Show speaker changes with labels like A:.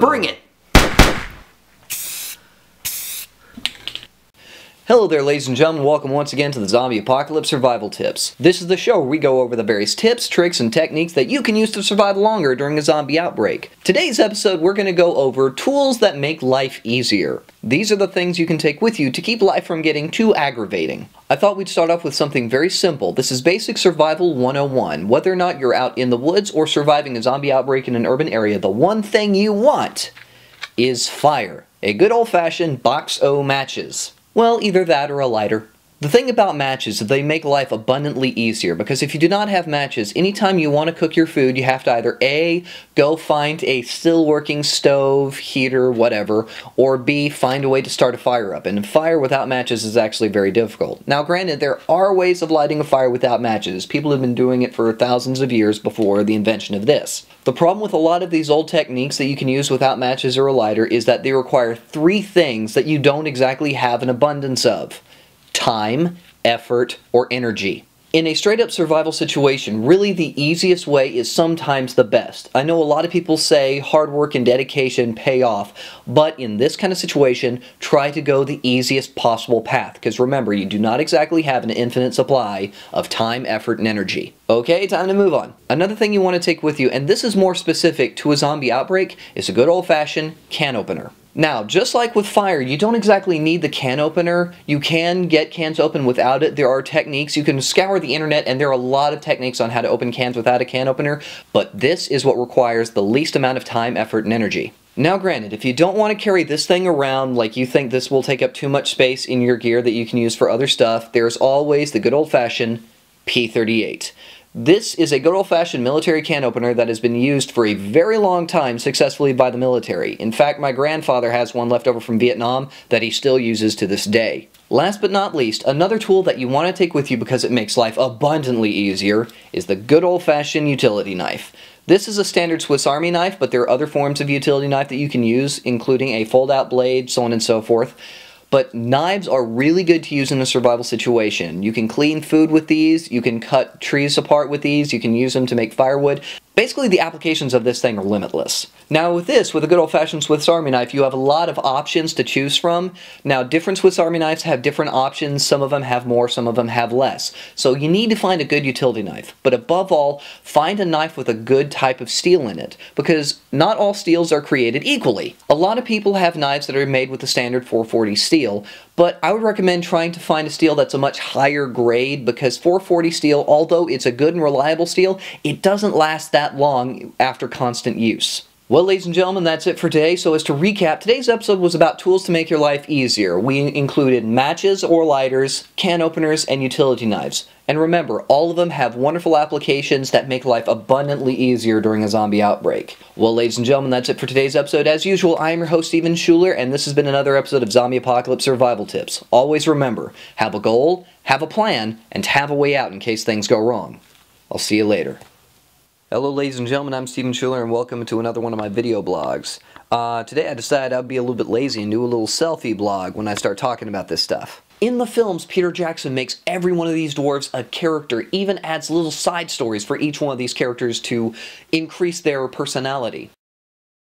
A: Bring it! Hello there, ladies and gentlemen. Welcome once again to the Zombie Apocalypse Survival Tips. This is the show where we go over the various tips, tricks, and techniques that you can use to survive longer during a zombie outbreak. Today's episode, we're going to go over tools that make life easier. These are the things you can take with you to keep life from getting too aggravating. I thought we'd start off with something very simple. This is Basic Survival 101. Whether or not you're out in the woods or surviving a zombie outbreak in an urban area, the one thing you want is fire. A good old-fashioned box o' matches. Well, either that or a lighter. The thing about matches is they make life abundantly easier, because if you do not have matches, anytime you want to cook your food, you have to either A, go find a still working stove, heater, whatever, or B, find a way to start a fire up. And fire without matches is actually very difficult. Now granted, there are ways of lighting a fire without matches. People have been doing it for thousands of years before the invention of this. The problem with a lot of these old techniques that you can use without matches or a lighter is that they require three things that you don't exactly have an abundance of: time, effort, or energy. In a straight-up survival situation, really the easiest way is sometimes the best. I know a lot of people say hard work and dedication pay off, but in this kind of situation, try to go the easiest possible path, because remember, you do not exactly have an infinite supply of time, effort, and energy. Okay, time to move on. Another thing you want to take with you, and this is more specific to a zombie outbreak, is a good old-fashioned can opener. Now, just like with fire, you don't exactly need the can opener. You can get cans open without it. There are techniques. You can scour the internet, and there are a lot of techniques on how to open cans without a can opener, but this is what requires the least amount of time, effort, and energy. Now granted, if you don't want to carry this thing around like you think this will take up too much space in your gear that you can use for other stuff, there's always the good old-fashioned P38. This is a good old-fashioned military can opener that has been used for a very long time successfully by the military. In fact, my grandfather has one left over from Vietnam that he still uses to this day. Last but not least, another tool that you want to take with you because it makes life abundantly easier is the good old-fashioned utility knife. This is a standard Swiss Army knife, but there are other forms of utility knife that you can use, including a fold-out blade, so on and so forth. But knives are really good to use in a survival situation. You can clean food with these, you can cut trees apart with these, you can use them to make firewood. Basically, the applications of this thing are limitless. Now with this, with a good old-fashioned Swiss Army knife, you have a lot of options to choose from. Now different Swiss Army knives have different options. Some of them have more, some of them have less. So you need to find a good utility knife. But above all, find a knife with a good type of steel in it, because not all steels are created equally. A lot of people have knives that are made with the standard 440 steel, but I would recommend trying to find a steel that's a much higher grade, because 440 steel, although it's a good and reliable steel, it doesn't last that long after constant use. Well, ladies and gentlemen, that's it for today. So as to recap, today's episode was about tools to make your life easier. We included matches or lighters, can openers, and utility knives. And remember, all of them have wonderful applications that make life abundantly easier during a zombie outbreak. Well, ladies and gentlemen, that's it for today's episode. As usual, I am your host, Steven Schuler, and this has been another episode of Zombie Apocalypse Survival Tips. Always remember, have a goal, have a plan, and have a way out in case things go wrong. I'll see you later. Hello ladies and gentlemen, I'm Steven Schuler and welcome to another one of my video blogs. Today I decided I'd be a little bit lazy and do a little selfie blog when I start talking about this stuff. In the films, Peter Jackson makes every one of these dwarves a character, even adds little side stories for each one of these characters to increase their personality.